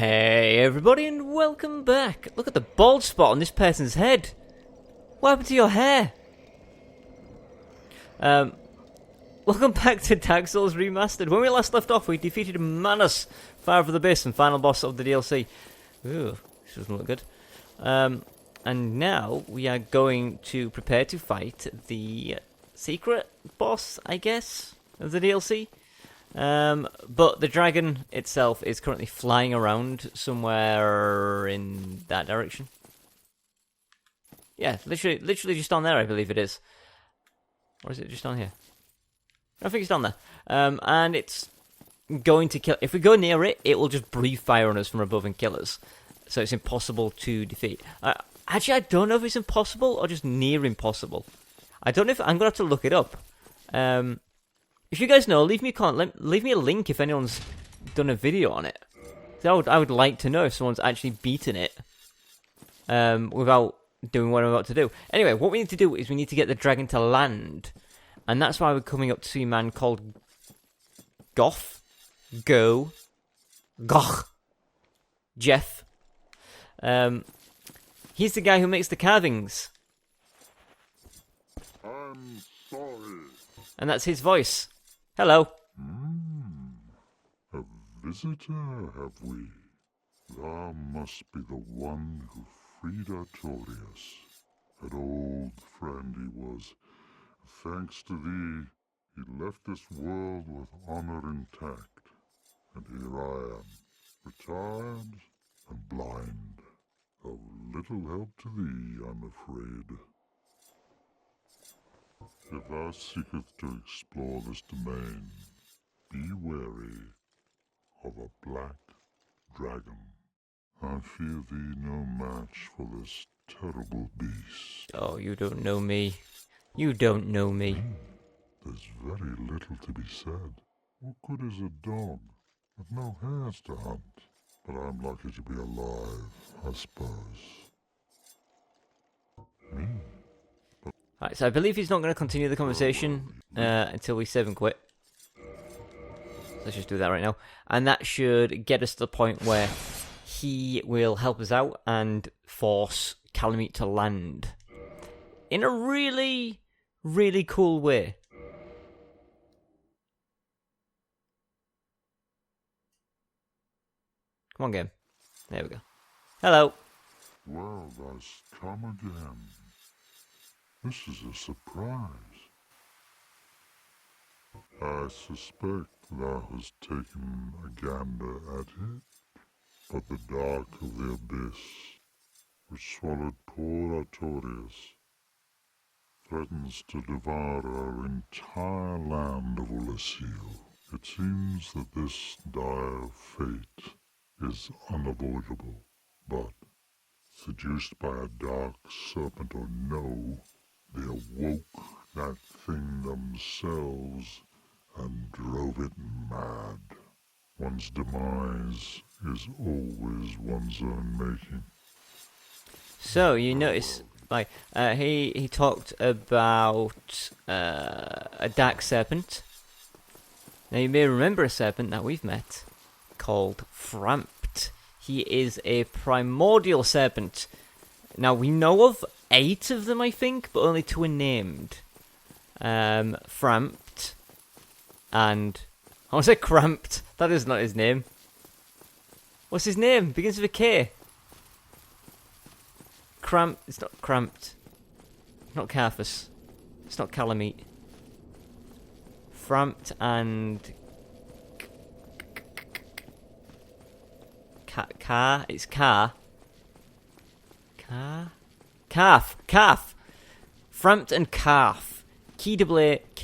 Hey everybody and welcome back. Look at the bald spot on this person's head. What happened to your hair? Welcome back to Dark Souls Remastered. When we last left off, we defeated Manus, Fire of the Abyss, and final boss of the DLC. Ooh, this doesn't look good. And now we are going to prepare to fight the secret boss, I guess, of the DLC. But the dragon itself is currently flying around somewhere in that direction. Yeah, literally just on there, I believe it is. Or is it just on here? I think it's down there. And it's going to kill... If we go near it, it will just breathe fire on us from above and kill us. So it's impossible to defeat. Actually, I don't know if it's impossible or just near impossible. I don't know if... I'm going to have to look it up. If you guys know, leave me a link if anyone's done a video on it. So I would like to know if someone's actually beaten it without doing what I'm about to do. Anyway, what we need to do is we need to get the dragon to land. And that's why we're coming up to a man called Goth. Jeff. He's the guy who makes the carvings. I'm sorry. And that's his voice. Hello. A visitor, have we? Thou must be the one who freed Artorias. An old friend he was. Thanks to thee, he left this world with honor intact. And here I am, retired and blind. Of little help to thee, I'm afraid. If thou seekest to explore this domain, be wary of a black dragon. I fear thee no match for this terrible beast. Oh, you don't know me. You don't know me. There's very little to be said. What good is a dog with no hairs to hunt? But I'm lucky to be alive, I suppose. Me? Right, so I believe he's not going to continue the conversation until we save and quit. Let's just do that right now. And that should get us to the point where he will help us out and force Calamity to land. In a really, really cool way. Come on, game. There we go. Hello. Well, thou'st come again. This is a surprise. I suspect thou hast taken a gander at it, but the dark of the abyss, which swallowed poor Artorias, threatens to devour our entire land of Ulasil. It seems that this dire fate is unavoidable, but seduced by a dark serpent or no, they awoke that thing themselves and drove it mad. One's demise is always one's own making. So, you notice, like, he talked about a dark serpent. Now, you may remember a serpent that we've met called Frampt. He is a primordial serpent. Now, we know of 8 of them, I think, but only 2 are named. Frampt and... I want to say Cramped. That is not his name. What's his name? Begins with a K. It's not Cramped. It's not Carthus. It's not Calamite. Frampt and... It's Car. Calf. Frampt and Calf. K-A-A-T-H-E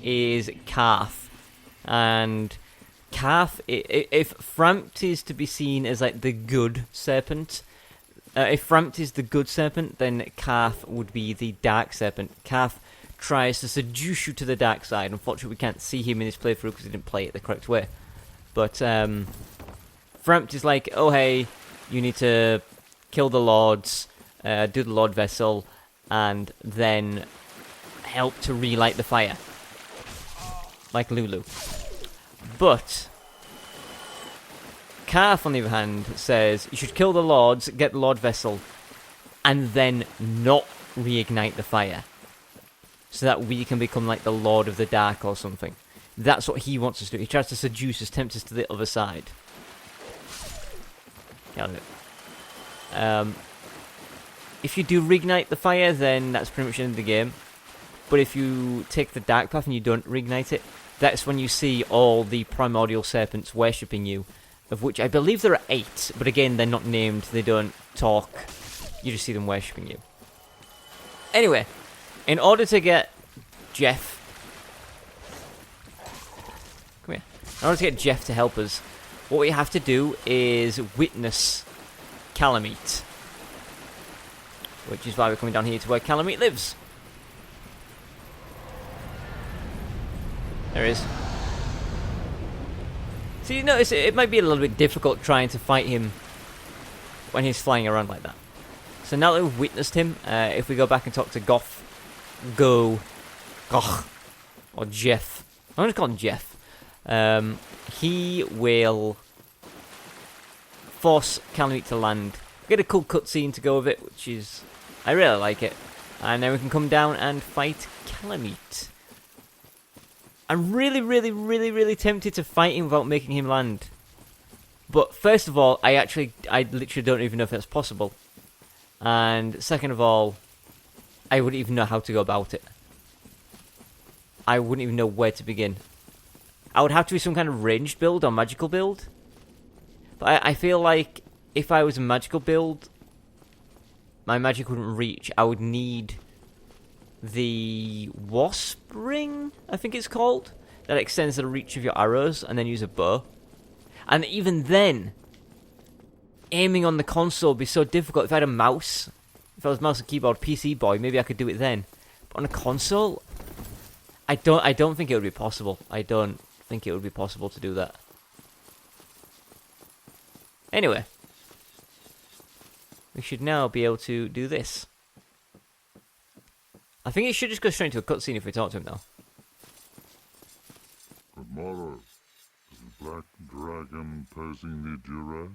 is Calf. And Calf, if Frampt is to be seen as like the good serpent, if Frampt is the good serpent, then Calf would be the dark serpent. Calf tries to seduce you to the dark side. Unfortunately, we can't see him in this playthrough because he didn't play it the correct way. But Frampt is like, oh hey, you need to kill the lords, do the Lord Vessel, and then help to relight the fire. Like Lulu. But Karth, on the other hand, says you should kill the lords, get the Lord Vessel, and then not reignite the fire. So that we can become like the Lord of the Dark or something. That's what he wants us to do. He tries to seduce us, tempt us to the other side. Got it. If you do reignite the fire, then that's pretty much the end of the game. But if you take the dark path and you don't reignite it, that's when you see all the primordial serpents worshipping you, of which I believe there are 8, but again, they're not named, they don't talk, you just see them worshipping you. Anyway, in order to get Jeff... Come here. In order to get Jeff to help us, what we have to do is witness Calamity. Which is why we're coming down here to where Calamity lives. There he is. So you notice it might be a little bit difficult trying to fight him when he's flying around like that. So now that we've witnessed him, if we go back and talk to Goth, or Jeff. I'm going to call him Jeff. He will force Calamity to land. Get a cool cutscene to go with it, which is... I really like it. And then we can come down and fight Calamity. I'm really, really, really, really tempted to fight him without making him land. But first of all, I literally don't even know if that's possible. And second of all, I wouldn't even know how to go about it. I wouldn't even know where to begin. I would have to be some kind of ranged build or magical build. But I feel like if I was a magical build, my magic wouldn't reach. I would need the Wasp Ring, I think it's called, that extends the reach of your arrows, and then use a bow. And even then, aiming on the console would be so difficult. If I had a mouse, if I was mouse and keyboard PC boy, maybe I could do it then. But on a console, I don't think it would be possible. I don't think it would be possible to do that. Anyway, we should now be able to do this. I think it should just go straight into a cutscene if we talk to him now. Good morrow. Is the black dragon posing the duress?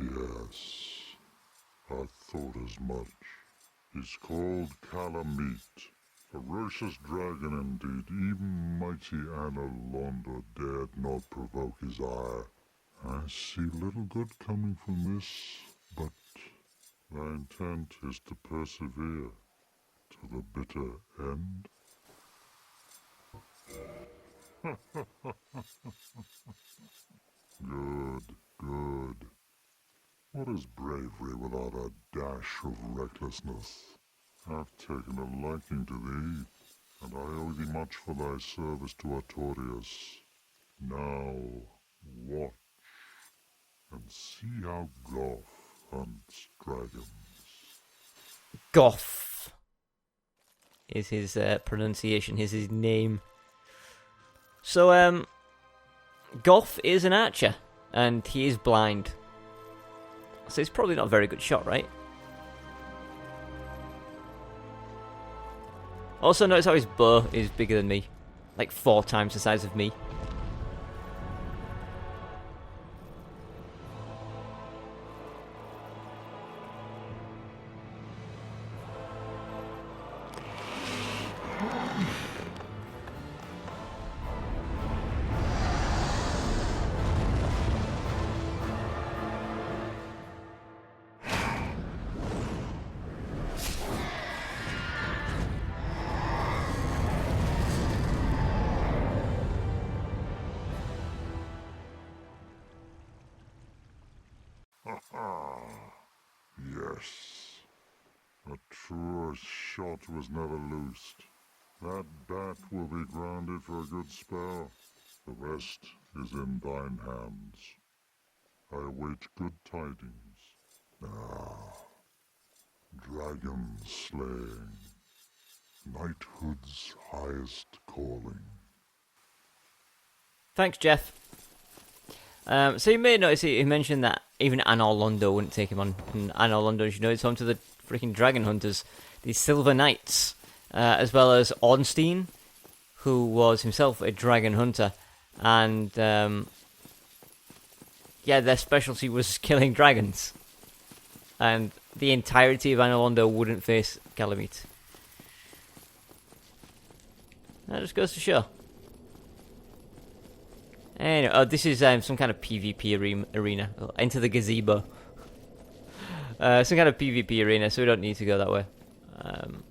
Yes, I thought as much. He's called Calamity. Ferocious dragon indeed. Even mighty Anna Londa dared not provoke his ire. I see little good coming from this, but thy intent is to persevere to the bitter end. Good, good. What is bravery without a dash of recklessness? I've taken a liking to thee, and I owe thee much for thy service to Artorias. Now, watch, and see how Goth hunts dragons. Goth is his pronunciation, is his name. So, Goth is an archer, and he is blind. So he's probably not a very good shot, right? Also, notice how his bow is bigger than me. Like 4 times the size of me. Yes, a truer shot was never loosed. That bat will be grounded for a good spell. The rest is in thine hands. I await good tidings. Ah, dragon slaying, knighthood's highest calling. Thanks, Jeff. So you may notice he mentioned that even Anor Londo wouldn't take him on. And Anor Londo, as you know, is home to the freaking dragon hunters, the Silver Knights, as well as Ornstein, who was himself a dragon hunter, and yeah, their specialty was killing dragons, and the entirety of Anor Londo wouldn't face Calamity. That just goes to show. Anyway, oh, this is some kind of PvP arena. Enter the gazebo. Some kind of PvP arena, so we don't need to go that way. Am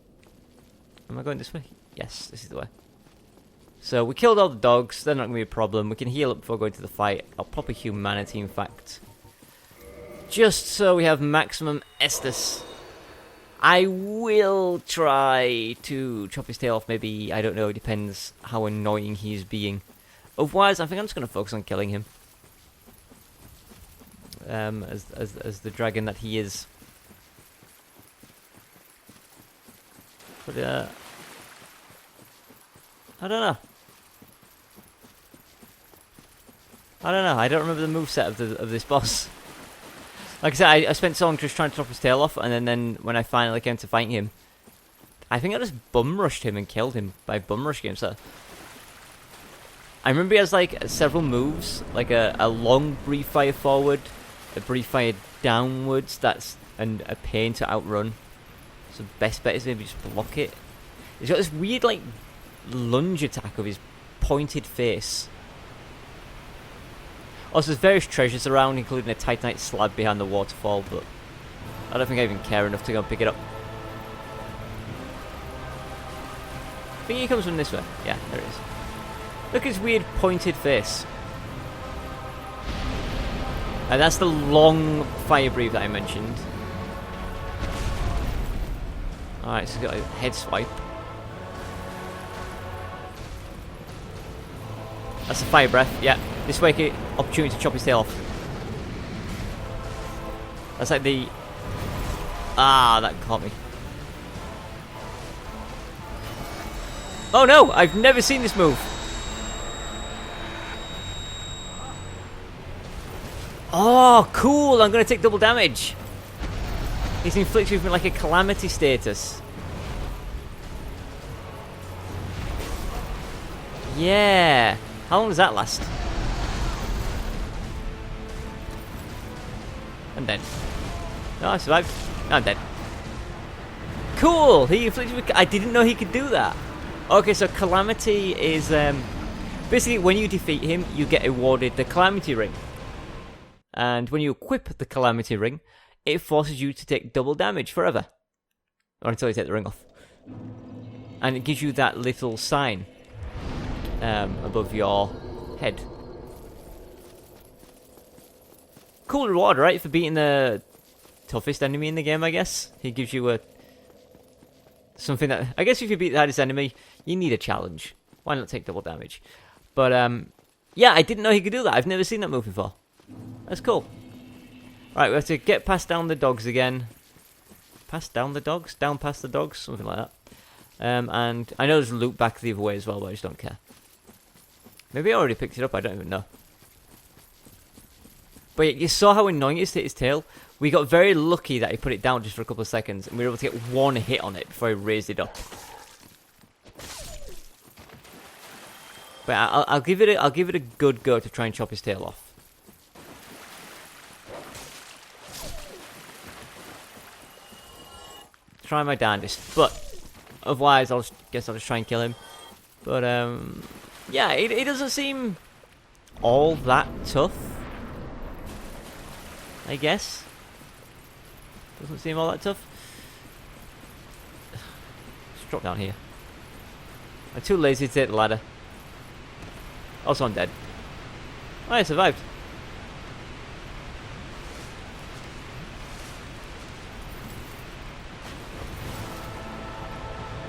I going this way? Yes, this is the way. So we killed all the dogs. They're not going to be a problem. We can heal up before going to the fight. Our proper humanity, in fact. Just so we have maximum Estus. I will try to chop his tail off, maybe. I don't know. It depends how annoying he's being. Otherwise, I think I'm just going to focus on killing him. As the dragon that he is. But, I don't know. I don't remember the moveset of this boss. Like I said, I spent so long just trying to chop his tail off, and then when I finally came to fighting him, I think I just bum rushed him and killed him by bum rushing him. So I remember he has like several moves, like a long brief fire forward, a brief fire downwards. That's a pain to outrun. So best bet is maybe just block it. He's got this weird like lunge attack of his pointed face. Also, there's various treasures around, including a Titanite slab behind the waterfall, but I don't think I even care enough to go and pick it up. I think he comes from this way. Yeah, there it is. Look at his weird pointed face. And that's the long fire breathe that I mentioned. Alright, so he's got a head swipe. That's a fire breath, yeah. This way, get opportunity to chop his tail off. That's like the... Ah, that caught me. Oh no, I've never seen this move. Oh, cool, I'm going to take double damage. He's inflicted with me like a calamity status. Yeah. How long does that last? I'm dead. No, I survived. No, I'm dead. Cool! He inflicted with... I didn't know he could do that. Okay, so Calamity is... basically, when you defeat him, you get awarded the Calamity Ring. And when you equip the Calamity Ring, it forces you to take double damage forever. Or until you take the ring off. And it gives you that little sign above your head. Cool reward, right? For beating the toughest enemy in the game, I guess. He gives you something that... I guess if you beat the hardest enemy, you need a challenge. Why not take double damage? But, yeah, I didn't know he could do that. I've never seen that move before. That's cool. Right, we have to get past down the dogs again. Past down the dogs? Down past the dogs? Something like that. And I know there's loot back the other way as well, but I just don't care. Maybe I already picked it up, I don't even know. But you saw how annoying it is to hit his tail? We got very lucky that he put it down just for a couple of seconds, and we were able to get one hit on it before he raised it up. But I'll give it a good go to try and chop his tail off. Try my darndest, but otherwise I'll just try and kill him. But yeah, it doesn't seem all that tough, I guess. Doesn't seem all that tough. Just drop down here. I'm too lazy to take the ladder. Also, I'm dead. Oh, I survived.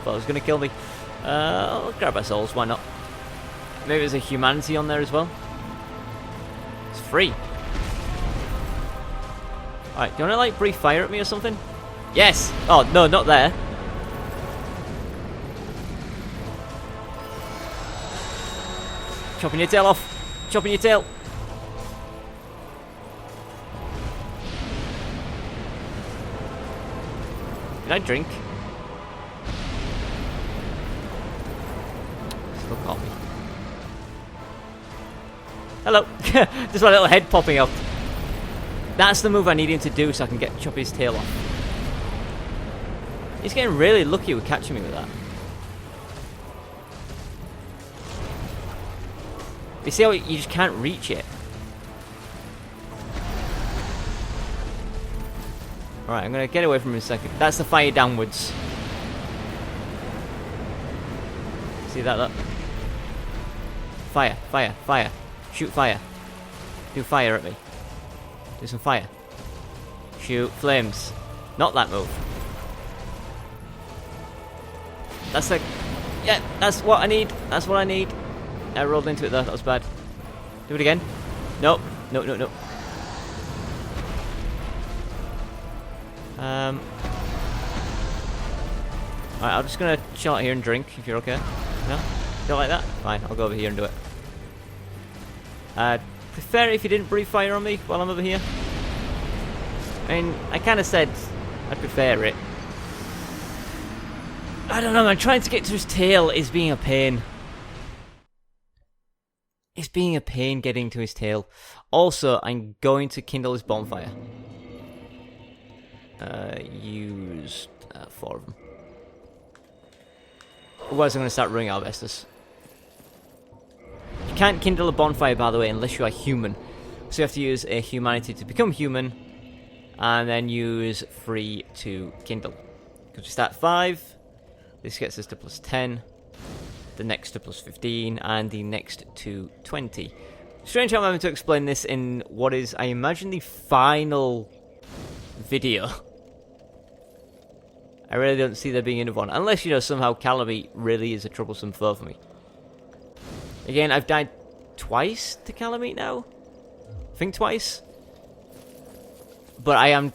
Thought it was going to kill me. I'll grab our souls, why not? Maybe there's a humanity on there as well. It's free. Alright, do you want to like brief fire at me or something? Yes! Oh, no, not there. Chopping your tail off. Chopping your tail. Did I drink? Still caught me. Hello. Just my little head popping up. That's the move I need him to do so I can chop his tail off. He's getting really lucky with catching me with that. You see how you just can't reach it? Alright, I'm going to get away from him in a second. That's the fire downwards. See that? Look. Fire, fire, fire. Shoot fire. Do fire at me. Do some fire. Shoot flames. Not that move. That's like... Yeah, that's what I need. That's what I need. I rolled into it there. That was bad. Do it again. Nope. No, no, no. Alright, I'm just gonna chill out here and drink, if you're okay. No? Don't like that? Fine, I'll go over here and do it. Prefer it if you didn't breathe fire on me while I'm over here. I mean, I kinda said I'd prefer it. I don't know, man, trying to get to his tail is being a pain. It's being a pain getting to his tail. Also, I'm going to kindle his bonfire. Used 4 of them. Otherwise I'm going to start running out of Estus. You can't kindle a bonfire, by the way, unless you are human. So you have to use a humanity to become human, and then use 3 to kindle. Because we start 5, this gets us to plus 10, the next to plus 15, and the next to 20. Strange how I'm having to explain this in what is, I imagine, the final video. I really don't see there being another one. Unless, you know, somehow Calamity really is a troublesome foe for me. Again, I've died twice to Calamity now. I think twice. But I am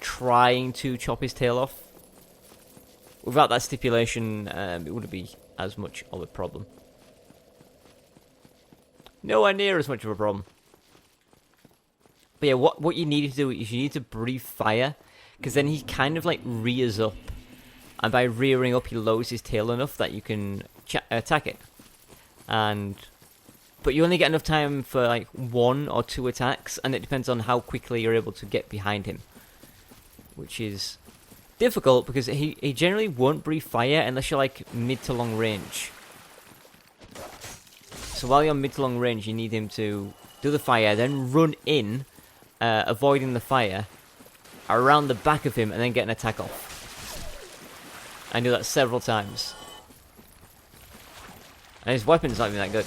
trying to chop his tail off. Without that stipulation, it wouldn't be as much of a problem. Nowhere near as much of a problem. But yeah, what you need to do is you need to breathe fire. Because then he kind of like rears up. And by rearing up, he lowers his tail enough that you can attack it. But you only get enough time for like 1 or 2 attacks. And it depends on how quickly you're able to get behind him. Which is difficult because he generally won't breathe fire unless you're like mid to long range. So while you're mid to long range, you need him to do the fire, then run in, avoiding the fire, around the back of him, and then get an attack off. I do that several times. And his weapon's not even that good.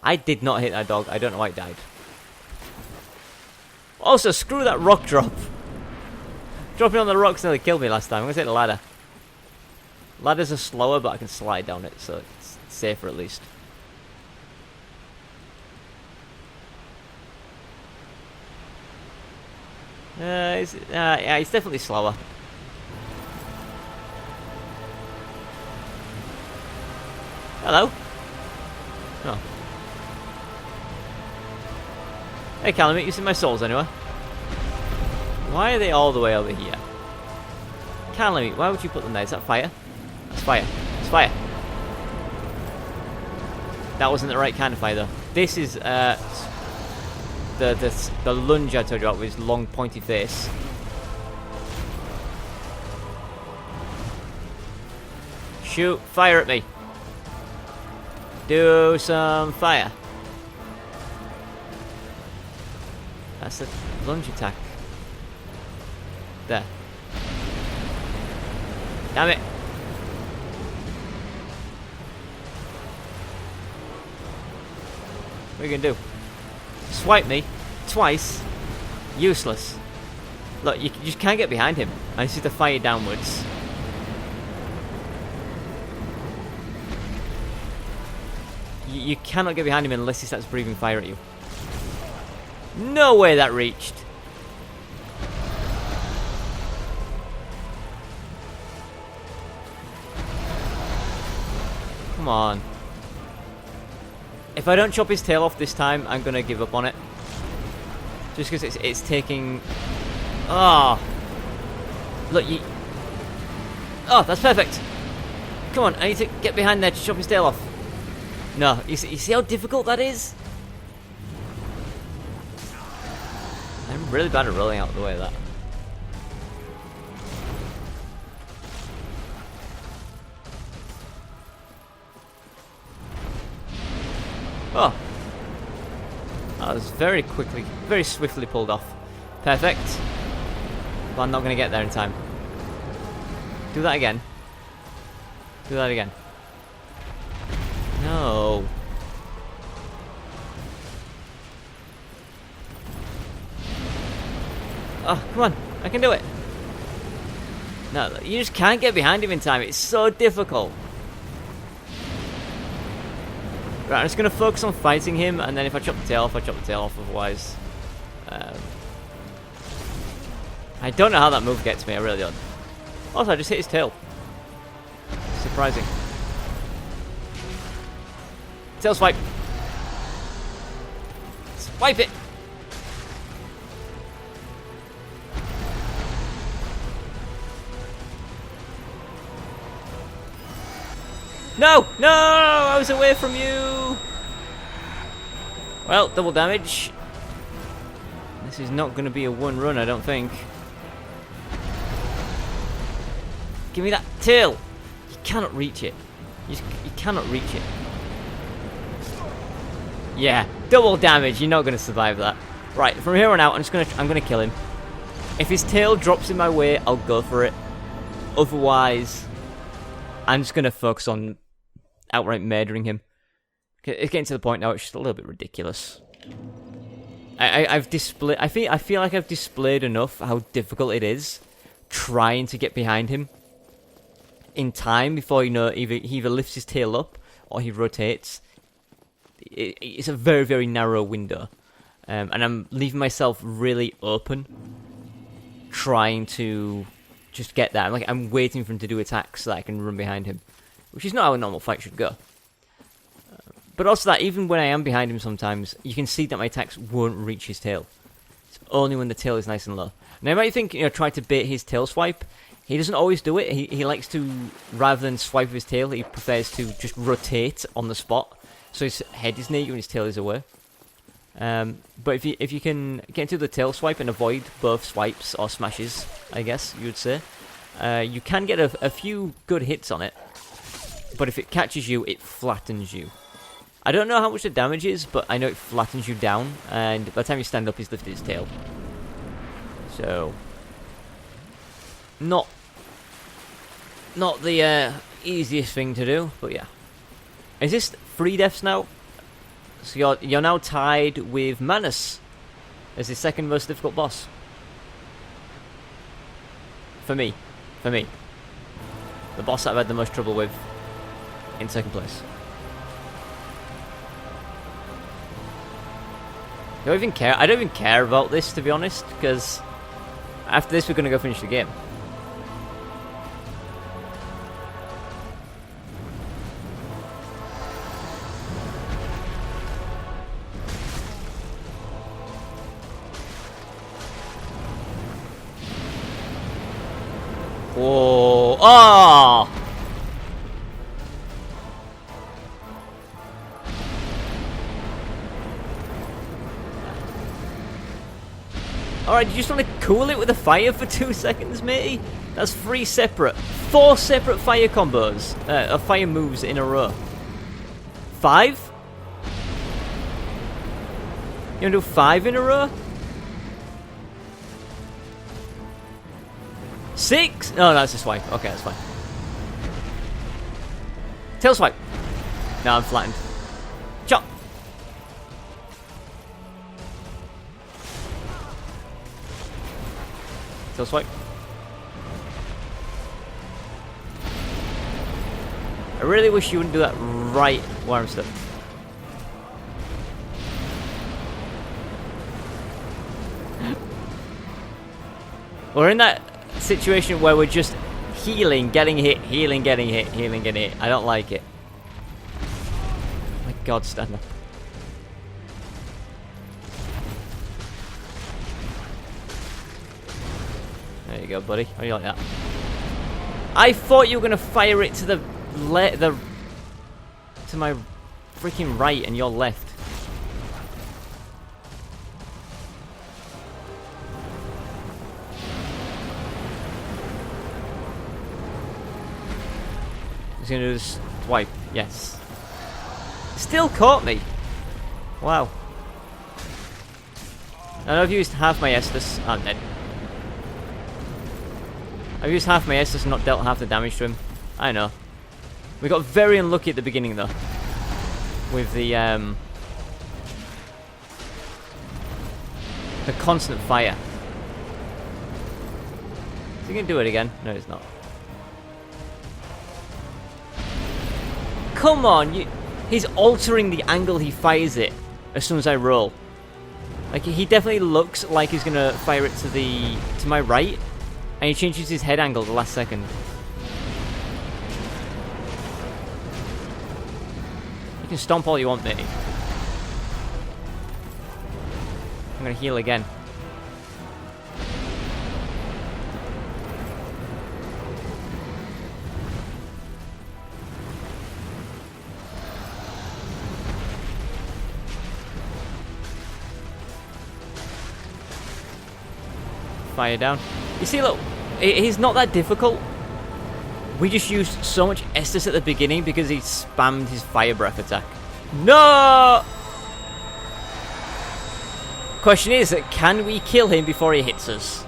I did not hit that dog. I don't know why it died. Also, screw that rock drop. Dropping on the rocks nearly killed me last time. I'm going to take the ladder. Ladders are slower, but I can slide down it, so it's safer at least. Yeah, it's definitely slower. Hello? Oh. Hey, Calamity, you see my souls anywhere? Why are they all the way over here? Calamity, why would you put them there? Is that fire? That's fire. It's fire. That wasn't the right kind of fire, though. This is, the lunge I told you about with his long pointy face. Shoot fire at me. Do some fire. That's a lunge attack. There. Damn it. What are you gonna do? Swipe me twice. Useless. Look, you just can't get behind him. I see the fire downwards. You cannot get behind him unless he starts breathing fire at you. No way that reached. Come on. If I don't chop his tail off this time, I'm gonna give up on it. Just because it's taking... Oh! Look, you... Oh, that's perfect! Come on, I need to get behind there to chop his tail off. No, you see how difficult that is? I'm really bad at rolling out of the way of that. Oh. That was very swiftly pulled off. Perfect. But I'm not going to get there in time. Do that again. Do that again. No. Oh, come on. I can do it. No, you just can't get behind him in time. It's so difficult. Right, I'm just going to focus on fighting him, and then if I chop the tail off, I chop the tail off. Otherwise, I don't know how that move gets me. I really don't. Also, I just hit his tail. Surprising. Tail swipe. Swipe it. No! No! I was away from you! Well, double damage. This is not going to be a one run, I don't think. Give me that tail! You cannot reach it. You cannot reach it. Yeah, double damage. You're not going to survive that. Right, from here on out, I'm gonna kill him. If his tail drops in my way, I'll go for it. Otherwise, I'm just going to focus on outright murdering him. It's getting to the point now it's just a little bit ridiculous. I feel like I've displayed enough how difficult it is trying to get behind him in time before he either lifts his tail up or he rotates. It's a very, very narrow window. And I'm leaving myself really open trying to just get that. I'm waiting for him to do attacks so that I can run behind him. Which is not how a normal fight should go. But also that, even when I am behind him sometimes, you can see that my attacks won't reach his tail. It's only when the tail is nice and low. Now you might think, try to bait his tail swipe. He doesn't always do it. He likes to, rather than swipe with his tail, he prefers to just rotate on the spot. So his head is near you and his tail is away. But if you can get into the tail swipe and avoid both swipes or smashes, I guess you would say, you can get a few good hits on it. But if it catches you, it flattens you. I don't know how much the damage is, but I know it flattens you down, and by the time you stand up, he's lifted his tail. So, not the easiest thing to do, but yeah. Is this 3 deaths now? So you're now tied with Manus as the second most difficult boss. For me. The boss that I've had the most trouble with. In second place. I don't even care about this, to be honest, because after this we're going to go finish the game. Whoa! Oh! Alright, you just want to cool it with a fire for 2 seconds, matey? That's 4 separate fire combos, fire moves in a row. 5? You want to do 5 in a row? 6? No, that's a swipe. Okay, that's fine. Tail swipe. No, I'm flattened. Chop. Tail swipe. I really wish you wouldn't do that right where I'm stuck. We're in that situation where we're just healing, getting hit, healing, getting hit, healing, getting hit. I don't like it. Oh my God, stand up. There you go, buddy. How do you like that? I thought you were going to fire it to the to my freaking right and your left. He's gonna do this swipe. Yes. Still caught me. Wow. I know I've used half my Estus. I'm dead. I've used half my Estus and not dealt half the damage to him. I know. We got very unlucky at the beginning though. With the constant fire. Is he gonna do it again? No, he's not. Come on, he's altering the angle he fires it as soon as I roll. Like, he definitely looks like he's gonna fire it to my right, and he changes his head angle at the last second. You can stomp all you want, mate. I'm gonna heal again. Fire down. You see, look, he's not that difficult. We just used so much Estus at the beginning because he spammed his fire breath attack. No! Question is, can we kill him before he hits us?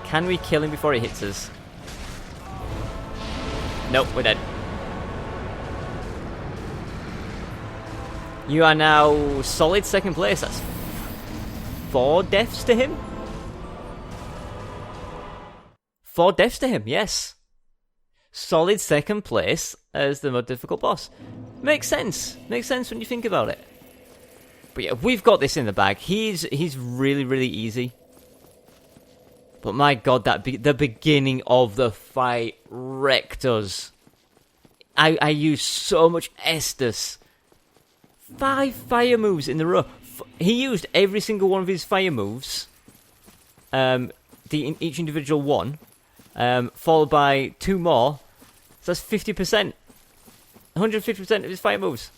Can we kill him before he hits us? Nope, we're dead. You are now solid second place. That's 4 deaths to him? 4 deaths to him, yes. Solid second place as the more difficult boss. Makes sense. Makes sense when you think about it. But yeah, we've got this in the bag. He's really, really easy. But my god, the beginning of the fight wrecked us. I used so much Estus. 5 fire moves in the row. He used every single one of his fire moves, each individual one, followed by 2 more. So that's 50%, 150% of his fire moves.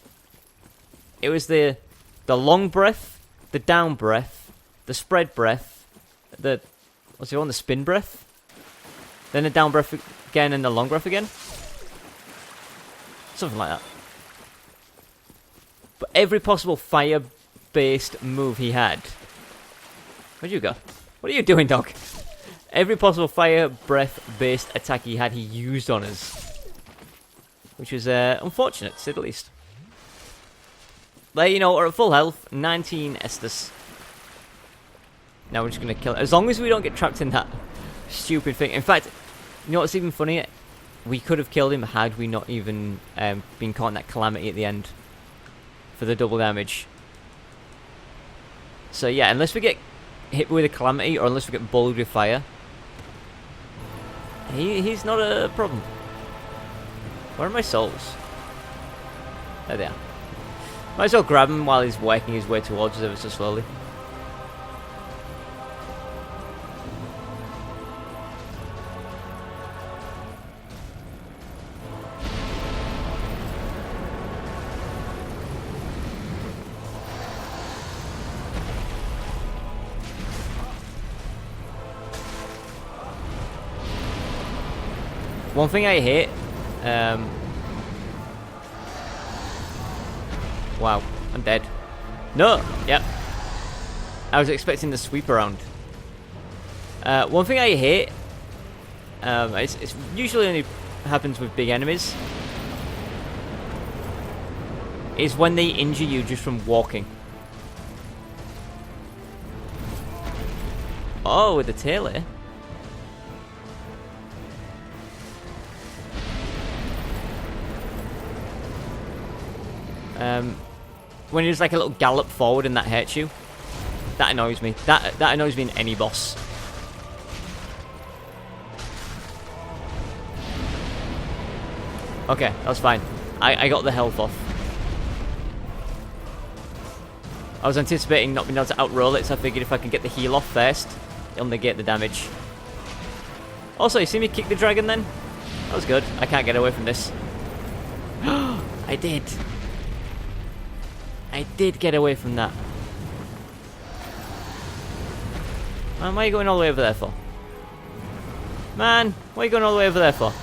It was the long breath, the down breath, the spread breath, what's the one? The spin breath, then the down breath again, and the long breath again, something like that. But every possible fire-based move he had. Where'd you go? What are you doing, dog? Every possible fire breath-based attack he had, he used on us. Which was unfortunate, to say the least. But, you know, we're at full health. 19 Estus. Now we're just going to kill it. As long as we don't get trapped in that stupid thing. In fact, you know what's even funnier? We could have killed him had we not even been caught in that Calamity at the end. For the double damage. So yeah, unless we get hit with a Calamity or unless we get bullied with fire, he's not a problem. Where are my souls? There they are. Might as well grab him while he's working his way towards us ever so slowly. One thing I hate, wow, I'm dead. No, yep. I was expecting the sweep around. One thing I hate, it's usually only happens with big enemies, is when they injure you just from walking. Oh, with the tail here. When you just like a little gallop forward and that hurts you, that annoys me. That annoys me in any boss. Okay, that's fine. I got the health off. I was anticipating not being able to outroll it, so I figured if I could get the heal off first, it'll negate the damage. Also, you see me kick the dragon then? That was good. I can't get away from this. I did. I did get away from that. Man, why are you going all the way over there for? Man, what are you going all the way over there for?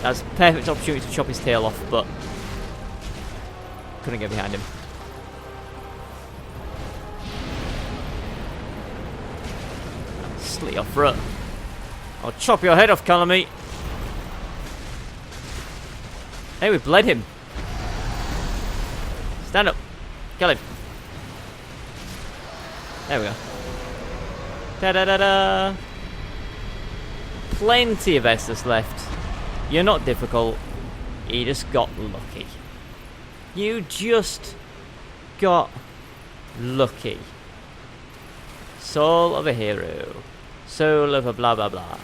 That's a perfect opportunity to chop his tail off, but couldn't get behind him. Slit your throat. I'll chop your head off, Calamity. Hey, we bled him. Stand up. Kill him. There we go. Da-da-da-da. Plenty of Estus left. You're not difficult. You just got lucky. You just got lucky. Soul of a hero. Soul of a blah blah blah.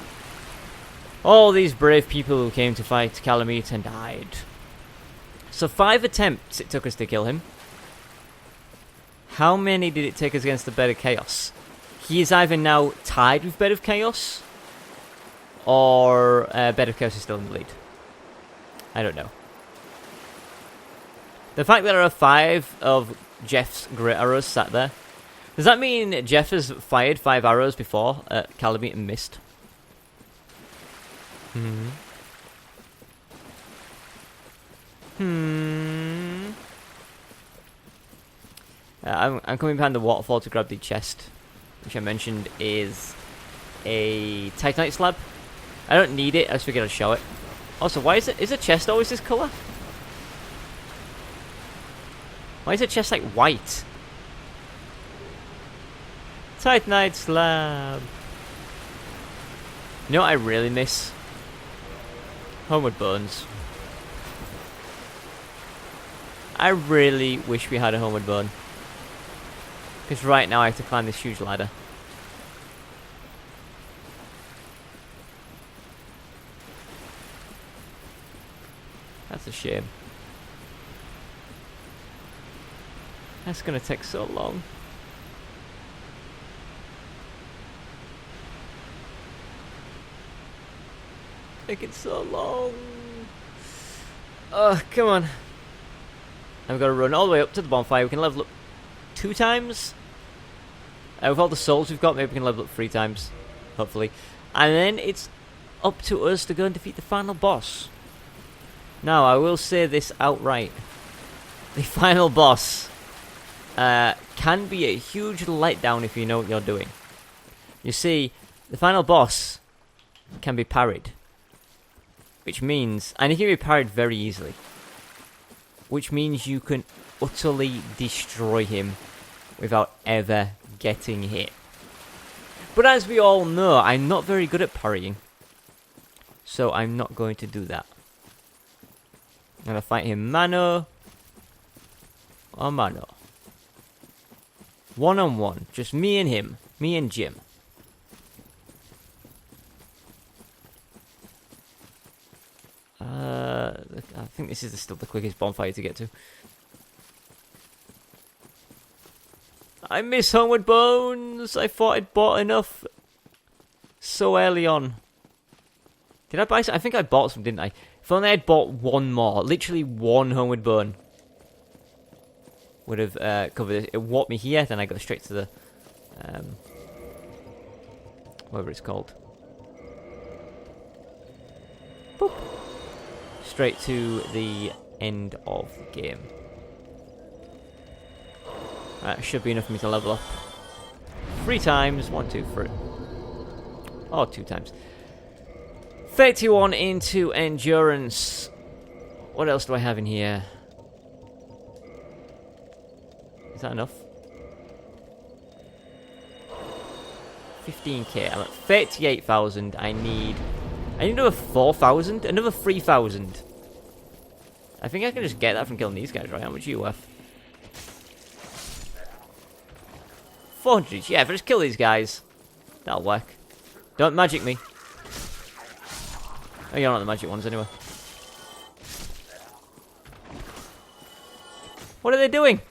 All these brave people who came to fight Calamity and died. So 5 attempts it took us to kill him. How many did it take us against the Bed of Chaos? He is either now tied with Bed of Chaos, or Bed of Chaos is still in the lead. I don't know. The fact that there are 5 of Jeff's great arrows sat there, does that mean Jeff has fired 5 arrows before Calamity and missed? I'm coming behind the waterfall to grab the chest, which I mentioned is a Titanite slab. I don't need it, I just figured I'd show it. Also, why is a chest always this colour? Why is a chest like white? Titanite slab. You know what I really miss? Homeward Bones. I really wish we had a Homeward Bone. Because right now I have to climb this huge ladder. That's a shame. That's gonna take so long. Taking so long. Oh, come on. I've got to run all the way up to the bonfire. We can level up 2 times. With all the souls we've got, maybe we can level up 3 times. Hopefully. And then it's up to us to go and defeat the final boss. Now, I will say this outright. The final boss can be a huge letdown if you know what you're doing. You see, the final boss can be parried. Which means, and it can be parried very easily. Which means you can utterly destroy him without ever getting hit. But as we all know, I'm not very good at parrying. So I'm not going to do that. I'm going to fight him mano or mano. 1-on-1. Just me and him. Me and Jim. I think this is still the quickest bonfire to get to. I miss Homeward Bones. I thought I'd bought enough so early on. Did I buy some? I think I bought some, didn't I? If only I'd bought one more. Literally one Homeward Bone would have covered it. It walked me here, then I got straight to the whatever it's called. Boop. Straight to the end of the game. That should be enough for me to level up 3 times. 1, 2, 3. Oh, 2 times. 31 into endurance. What else do I have in here? Is that enough? 15k. I'm at 38,000. I need another 4,000. Another 3,000. I think I can just get that from killing these guys, right? How much are you worth? 400. Yeah, if I just kill these guys, that'll work. Don't magic me. Oh, you're not the magic ones anyway. What are they doing?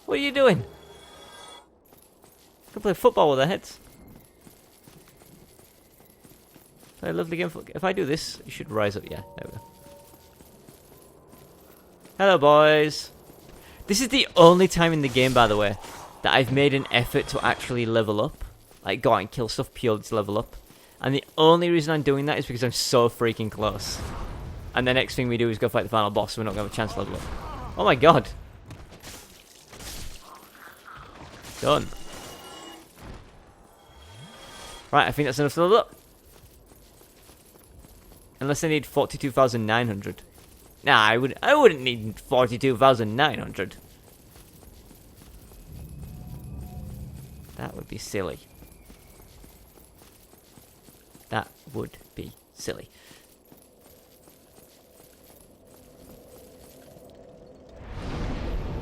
What are you doing? Could play football with their heads. Play a lovely game. If I do this, you should rise up. Yeah, there we go. Hello, boys. This is the only time in the game, by the way, that I've made an effort to actually level up. Like, go out and kill stuff purely to level up. And the only reason I'm doing that is because I'm so freaking close. And the next thing we do is go fight the final boss, so we're not going to have a chance to level up. Oh my god. Done. Right, I think that's enough to level up. Unless I need 42,900. Nah, I wouldn't need 42,900. That would be silly. That would be silly.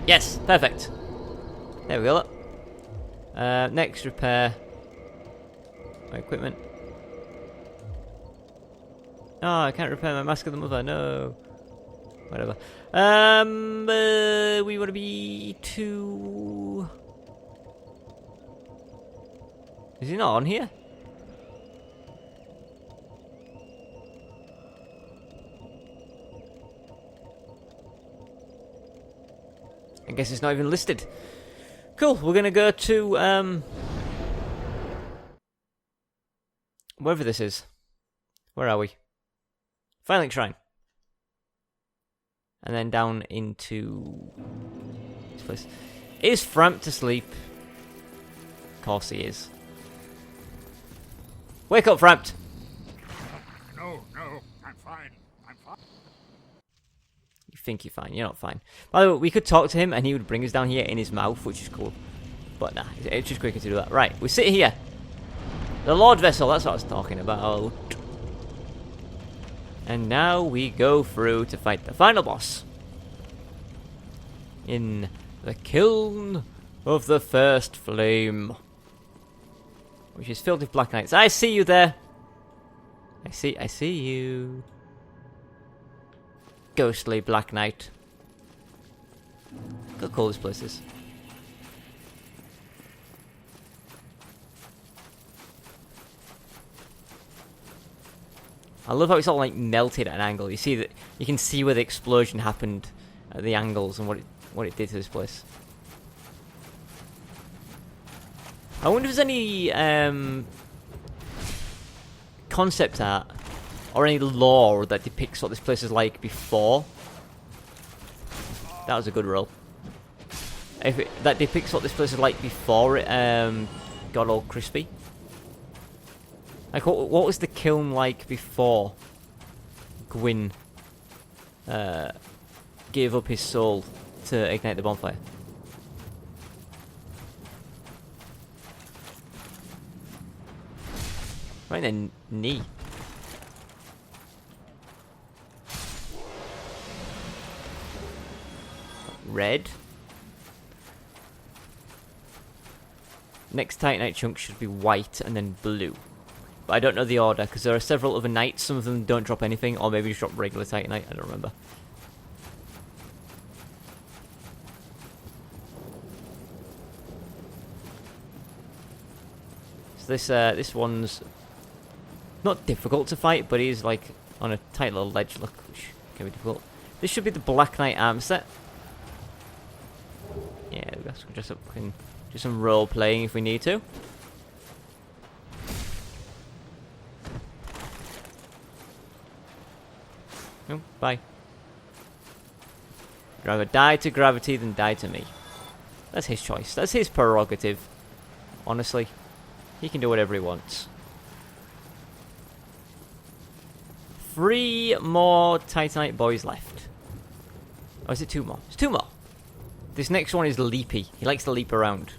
Yes, perfect. There we go. Look. Next, repair my equipment. Oh, I can't repair my Mask of the Mother. No. Whatever. We want to be to. Is he not on here? I guess it's not even listed. Cool, we're gonna go to wherever this is. Where are we? Violent Shrine. And then down into this place. Is Frampt asleep? Of course he is. Wake up, Frampt! No, I'm fine. I'm fine. You think you're fine, you're not fine. By the way, we could talk to him and he would bring us down here in his mouth, which is cool. But nah, it's just quicker to do that. Right, we sit here. The Lord Vessel, that's what I was talking about. And now we go through to fight the final boss. In the Kiln of the First Flame. Which is filled with Black Knights. I see you there. I see you. Ghostly Black Knight. Look how cool this place is. I love how it's all like melted at an angle. You see that you can see where the explosion happened at the angles and what it did to this place. I wonder if there's any concept art or any lore that depicts what this place is like before. That was a good roll. That depicts what this place is like before it got all crispy. Like, what was the kiln like before Gwyn gave up his soul to ignite the bonfire? Right then, knee. Red. Next Titanite chunk should be white and then blue. But I don't know the order, because there are several other knights. Some of them don't drop anything, or maybe just drop regular Titanite. I don't remember. So this one's not difficult to fight, but he's like on a tight little ledge, look, which can be difficult. This should be the Black Knight arm set. Yeah, we can do some role playing if we need to. Oh, bye. Rather die to gravity than die to me. That's his choice. That's his prerogative. Honestly, he can do whatever he wants. 3 more Titanite boys left. Or is it 2 more? It's 2 more. This next one is Leapy. He likes to leap around.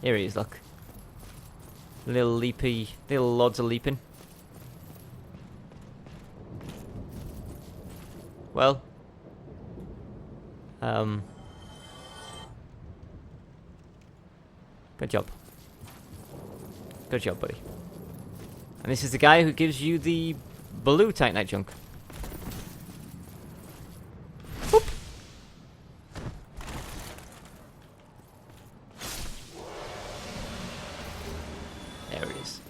Here he is, look. Little Leapy. Little lods of leaping. Well. Good job. Good job, buddy. And this is the guy who gives you the blue Titanite chunk. Whoop. There it is.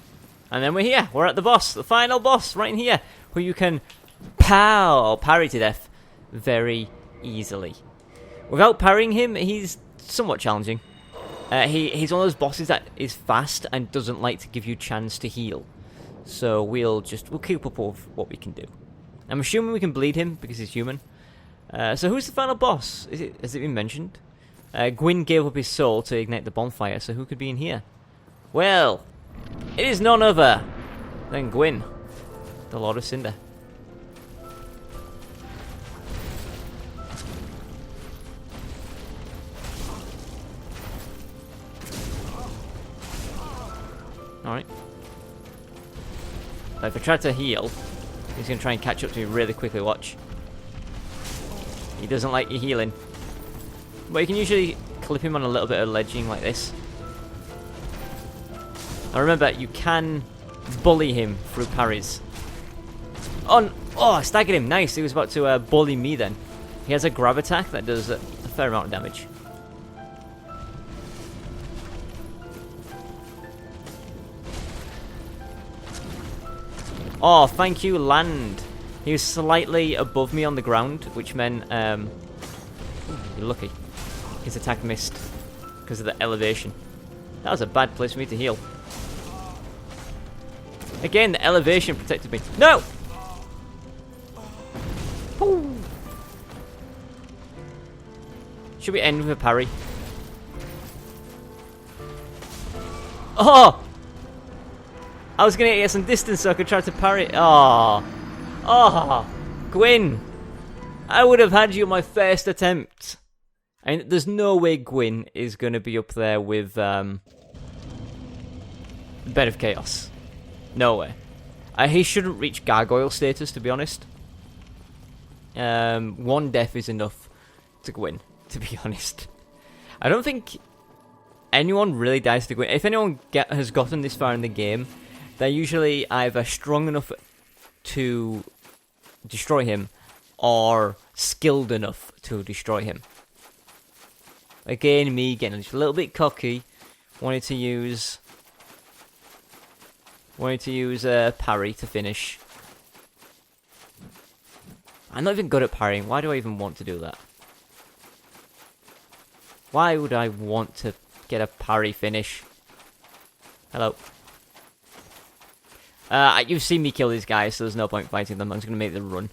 And then we're here. We're at the boss. The final boss right in here. Who you can parry to death very easily. Without parrying him, he's somewhat challenging. He's one of those bosses that is fast and doesn't like to give you a chance to heal. So we'll keep up with what we can do. I'm assuming we can bleed him because he's human. So who's the final boss? Has it been mentioned? Gwyn gave up his soul to ignite the bonfire, so who could be in here? Well, it is none other than Gwyn, the Lord of Cinder. Alright. If I try to heal, he's going to try and catch up to me really quickly, watch. He doesn't like you healing. But you can usually clip him on a little bit of ledging like this. Now remember, you can bully him through parries. Oh, I staggered him. Nice. He was about to bully me then. He has a grab attack that does a fair amount of damage. Oh, thank you, land. He was slightly above me on the ground, which meant, you're lucky. His attack missed because of the elevation. That was a bad place for me to heal. Again, the elevation protected me. No! Ooh. Should we end with a parry? Oh! I was going to get some distance so I could try to parry. Oh. Oh. Gwyn. I would have had you on my first attempt. I mean, there's no way Gwyn is going to be up there with Bed of Chaos. No way. He shouldn't reach gargoyle status, to be honest. One death is enough to Gwyn, to be honest. I don't think anyone really dies to Gwyn. If anyone has gotten this far in the game, they're usually either strong enough to destroy him or skilled enough to destroy him. Again, me getting just a little bit cocky, wanted to use parry to finish. I'm not even good at parrying. Why do I even want to do that? Why would I want to get a parry finish? Hello. You've seen me kill these guys, so there's no point fighting them. I'm just going to make them run.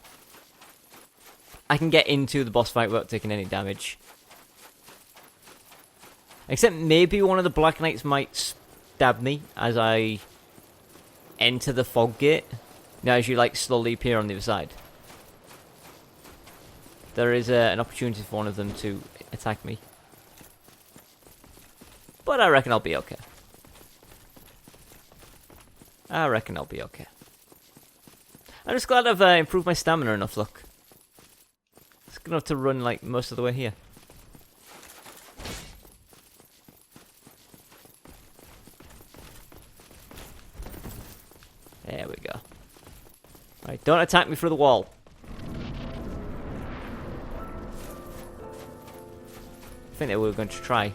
I can get into the boss fight without taking any damage. Except maybe one of the Black Knights might stab me as I enter the fog gate. Now, as you slowly appear on the other side. There is an opportunity for one of them to attack me. But I reckon I'll be okay. I'm just glad I've improved my stamina enough, look. It's good enough to run most of the way here. There we go. Right, don't attack me through the wall. I think they were going to try.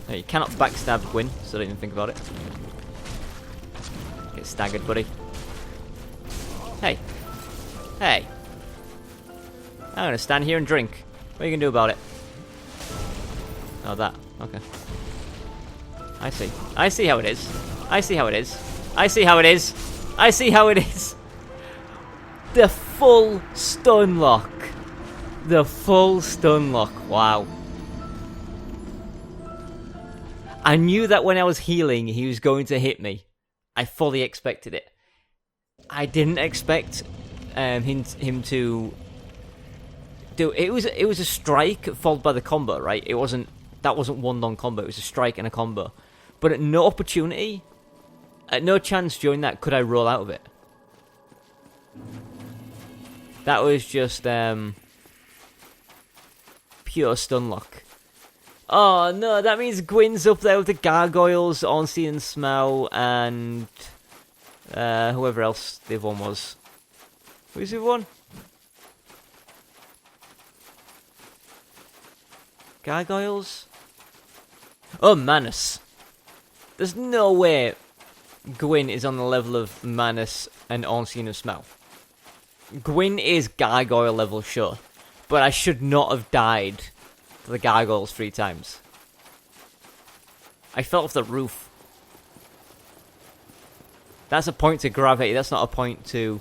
No, you cannot backstab Gwyn, so don't even think about it. Get staggered, buddy. Hey. Hey. I'm going to stand here and drink. What are you going to do about it? Oh, that. Okay. I see. I see how it is. I see how it is. I see how it is. I see how it is. The full stun lock. The full stun lock. Wow. I knew that when I was healing, he was going to hit me. I fully expected it. I didn't expect him to do it. It was a strike followed by the combo, right? That wasn't one long combo. It was a strike and a combo. But at no opportunity, at no chance during that could I roll out of it. That was just pure stun lock. Oh no, that means Gwyn's up there with the gargoyles, Unseen and Smell, and whoever else the other one was. Who's the other one? Gargoyles? Oh, Manus. There's no way Gwyn is on the level of Manus and Unseen of Smell. Gwyn is gargoyle level, sure. But I should not have died to the gargoyles 3 times. I fell off the roof. That's a point to gravity. That's not a point to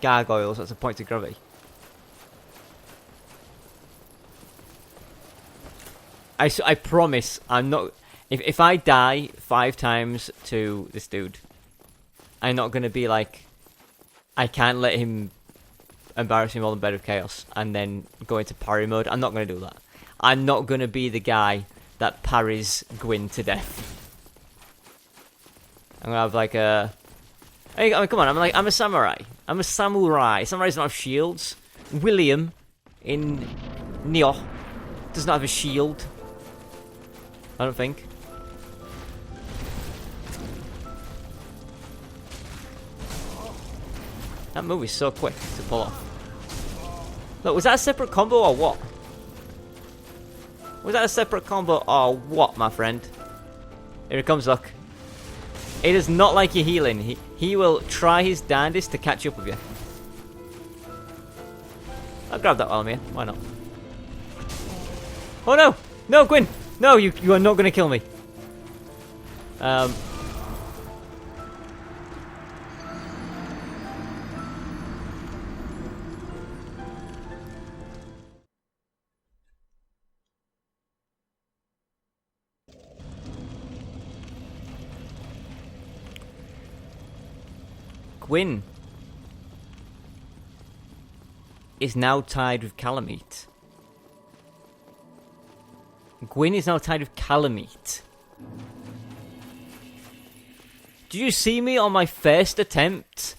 gargoyles. That's a point to gravity. I promise I'm not... If I die 5 times to this dude, I'm not going to be like... I can't let him embarrass me more than Bed of Chaos and then go into parry mode. I'm not going to do that. I'm not going to be the guy that parries Gwyn to death. I'm going to have like a... I mean, come on, I'm a samurai. I'm a samurai. Samurais don't have shields. William in Nioh does not have a shield. I don't think. That move is so quick to pull off. Look, was that a separate combo or what? Was that a separate combo or what, my friend? Here it comes, look. He does not like your healing. He will try his darndest to catch up with you. I'll grab that while I'm here. Why not? Oh no! No, Gwyn! No, you are not going to kill me. Gwyn is now tied with Calamity. Gwyn is now tied with Calamity. Did you see me on my first attempt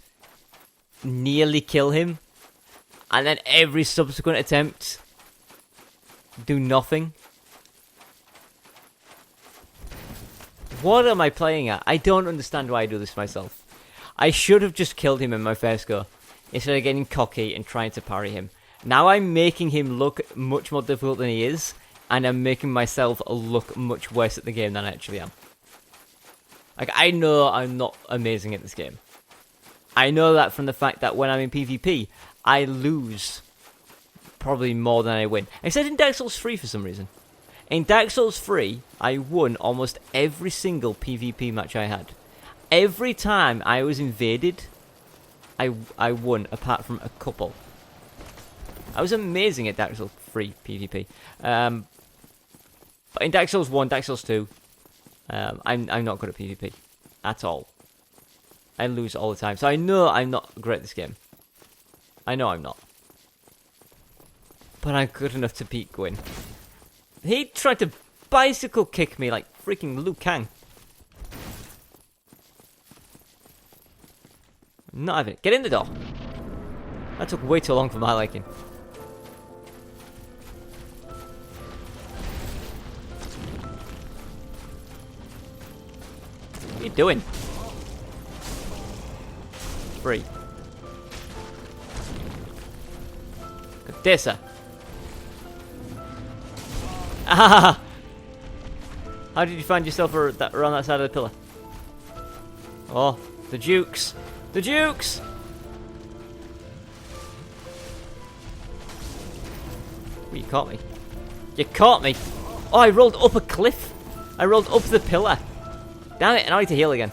nearly kill him? And then every subsequent attempt do nothing? What am I playing at? I don't understand why I do this myself. I should have just killed him in my first go, instead of getting cocky and trying to parry him. Now I'm making him look much more difficult than he is, and I'm making myself look much worse at the game than I actually am. Like, I know I'm not amazing at this game. I know that from the fact that when I'm in PvP, I lose probably more than I win. Except in Dark Souls 3 for some reason. In Dark Souls 3, I won almost every single PvP match I had. Every time I was invaded, I won, apart from a couple. I was amazing at Dark Souls 3 PvP. But in Dark Souls 1, Dark Souls 2, I'm not good at PvP. At all. I lose all the time. So I know I'm not great at this game. I know I'm not. But I'm good enough to beat Gwyn. He tried to bicycle kick me like freaking Liu Kang. Not having it. Get in the door. That took way too long for my liking. What are you doing? Free. Good day, sir. Ah! How did you find yourself around that side of the pillar? Oh, the Dukes. The Dukes! Oh, you caught me. You caught me! Oh, I rolled up a cliff! I rolled up the pillar! Damn it, and I need to heal again.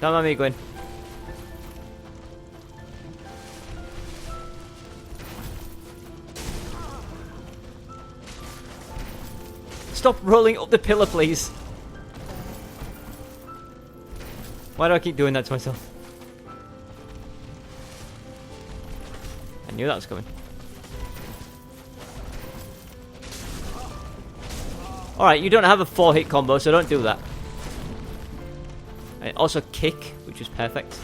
Don't mind me, Gwyn. Stop rolling up the pillar, please! Why do I keep doing that to myself? I knew that was coming. Alright, you don't have a 4-hit combo, so don't do that. And also kick, which is perfect.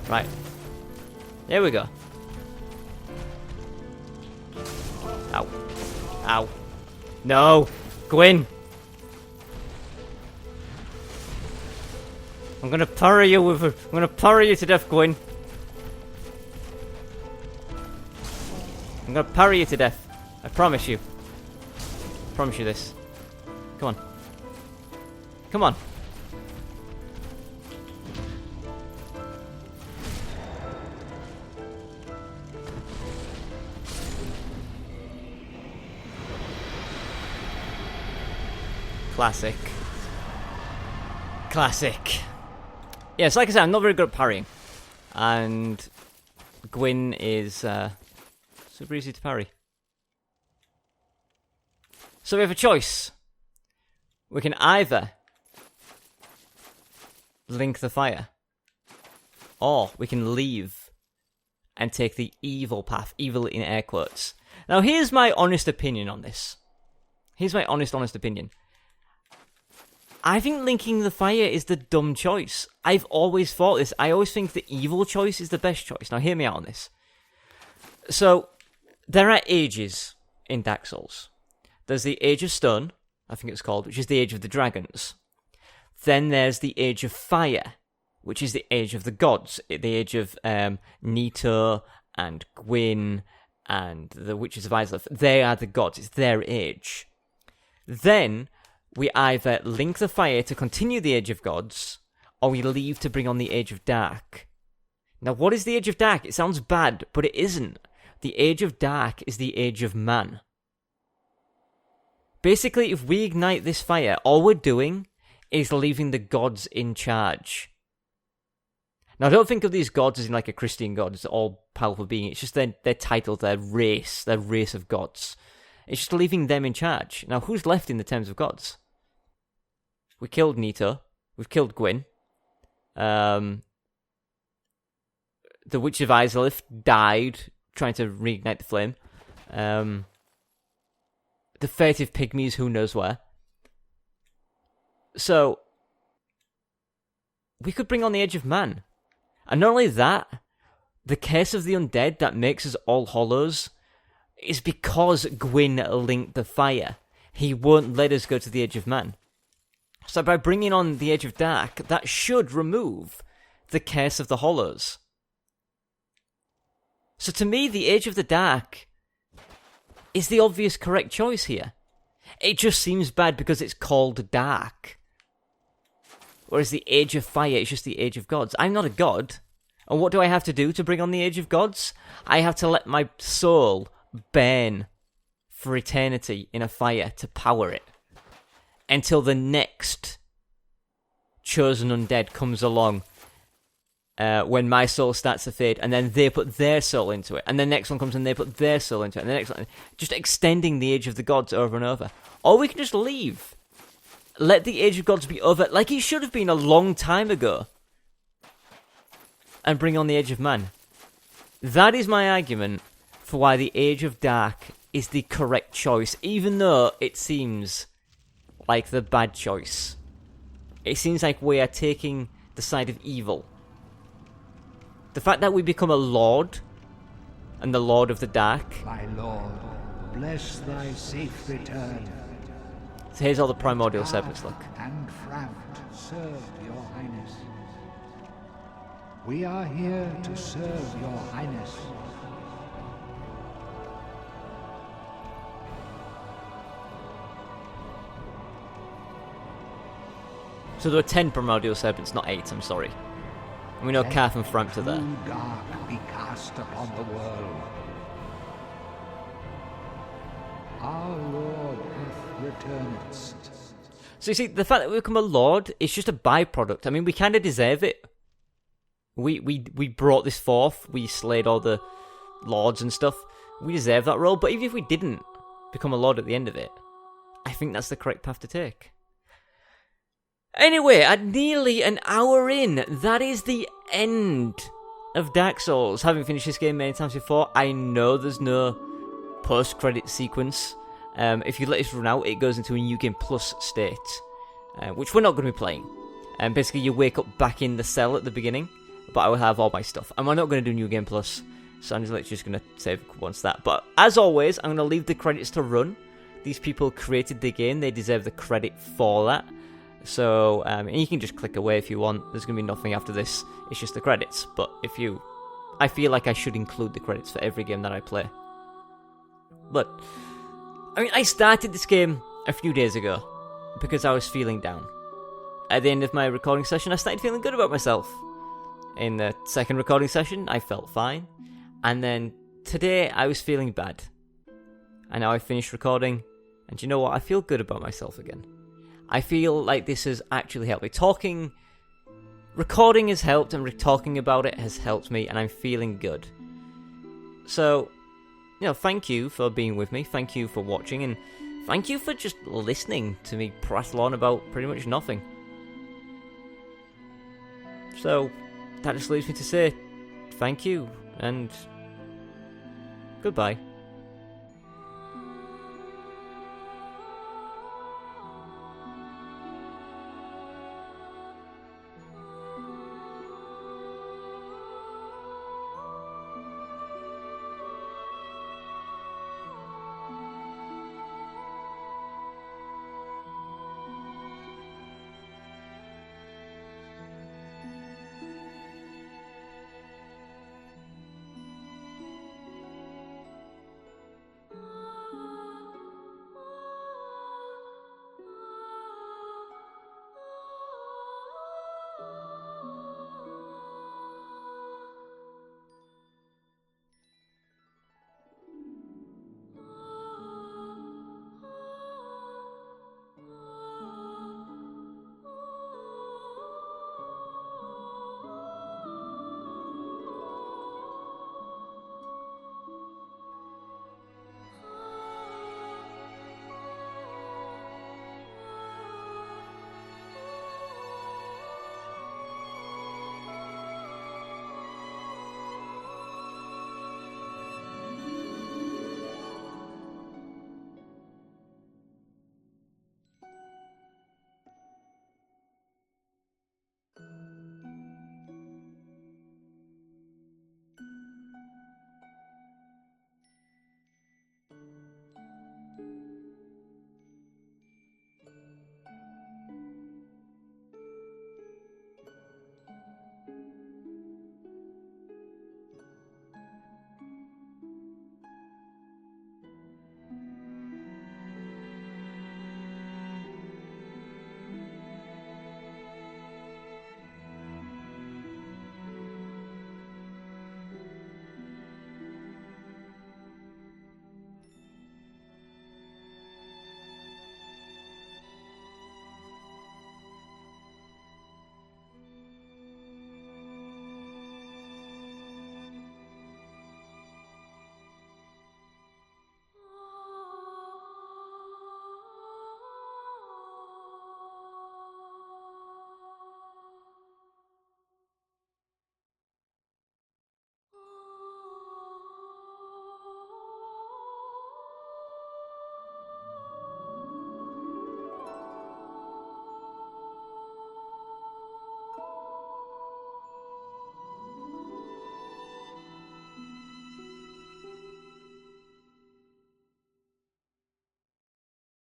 Right. There we go. Ow. Ow. No! Gwyn! I'm gonna parry you with I'm gonna parry you to death, Gwyn. I'm gonna parry you to death. I promise you. Promise you this. Come on. Come on. Classic. Classic. Yes, like I said, I'm not very good at parrying. And Gwyn is super easy to parry. So we have a choice. We can either link the fire, or we can leave and take the evil path, evil in air quotes. Now here's my honest opinion on this. Here's my honest opinion. I think linking the fire is the dumb choice. I've always thought this. I always think the evil choice is the best choice. Now hear me out on this. So, there are ages in Dark Souls. There's the Age of Stone, I think it's called, which is the Age of the Dragons. Then there's the Age of Fire, which is the Age of the Gods. The Age of Nioh and Gwyn and the Witches of Izalith. They are the gods. It's their age. Then we either link the fire to continue the Age of Gods, or we leave to bring on the Age of Dark. Now, what is the Age of Dark? It sounds bad, but it isn't. The Age of Dark is the Age of Man. Basically, if we ignite this fire, all we're doing is leaving the gods in charge. Now, don't think of these gods as in like a Christian god, it's all-powerful being. It's just their title, their race of gods. It's just leaving them in charge. Now, who's left in the terms of gods? We killed Nioh. We've killed Gwyn. The Witch of Izalith died trying to reignite the flame. The furtive pygmies, who knows where. So, we could bring on the Age of Man. And not only that, the curse of the undead that makes us all hollows is because Gwyn linked the fire. He won't let us go to the Age of Man. So by bringing on the Age of Dark, that should remove the curse of the hollows. So to me, the Age of the Dark is the obvious correct choice here. It just seems bad because it's called Dark. Whereas the Age of Fire is just the Age of Gods. I'm not a god. And what do I have to do to bring on the Age of Gods? I have to let my soul burn for eternity in a fire to power it. Until the next chosen undead comes along. When my soul starts to fade, and then they put their soul into it, and the next one comes and they put their soul into it, and the next one, just extending the Age of the Gods over and over. Or we can just leave. Let the Age of Gods be over, like it should have been a long time ago, and bring on the Age of Man. That is my argument for why the Age of Dark is the correct choice, even though it seems like the bad choice. It seems like we are taking the side of evil. The fact that we become a lord, and the Lord of the Dark. My lord, bless thy safe return. So here's all the primordial serpents, look. And Frout serve your highness. We are here to serve your highness. So there were 10 primordial serpents, not 8, I'm sorry. And we know Carth and Frampt are there. True dark be cast upon the world. Our Lord hath returned. So you see, the fact that we become a lord is just a byproduct. I mean, we kind of deserve it. We brought this forth. We slayed all the lords and stuff. We deserve that role. But even if we didn't become a lord at the end of it, I think that's the correct path to take. Anyway, at nearly an hour in, that is the end of Dark Souls. Having finished this game many times before, I know there's no post-credit sequence. If you let this run out, it goes into a New Game Plus state, which we're not going to be playing. Basically, you wake up back in the cell at the beginning, but I will have all my stuff. And we're not going to do New Game Plus, so I'm just going to save once that. But as always, I'm going to leave the credits to run. These people created the game, they deserve the credit for that. So, and you can just click away if you want. There's going to be nothing after this. It's just the credits. But I feel like I should include the credits for every game that I play. But, I mean, I started this game a few days ago because I was feeling down. At the end of my recording session, I started feeling good about myself. In the second recording session, I felt fine. And then today, I was feeling bad. And now I finished recording, and you know what? I feel good about myself again. I feel like this has actually helped me. Recording has helped, and talking about it has helped me, and I'm feeling good. So, thank you for being with me, thank you for watching, and thank you for just listening to me prattle on about pretty much nothing. So, that just leaves me to say thank you, and goodbye.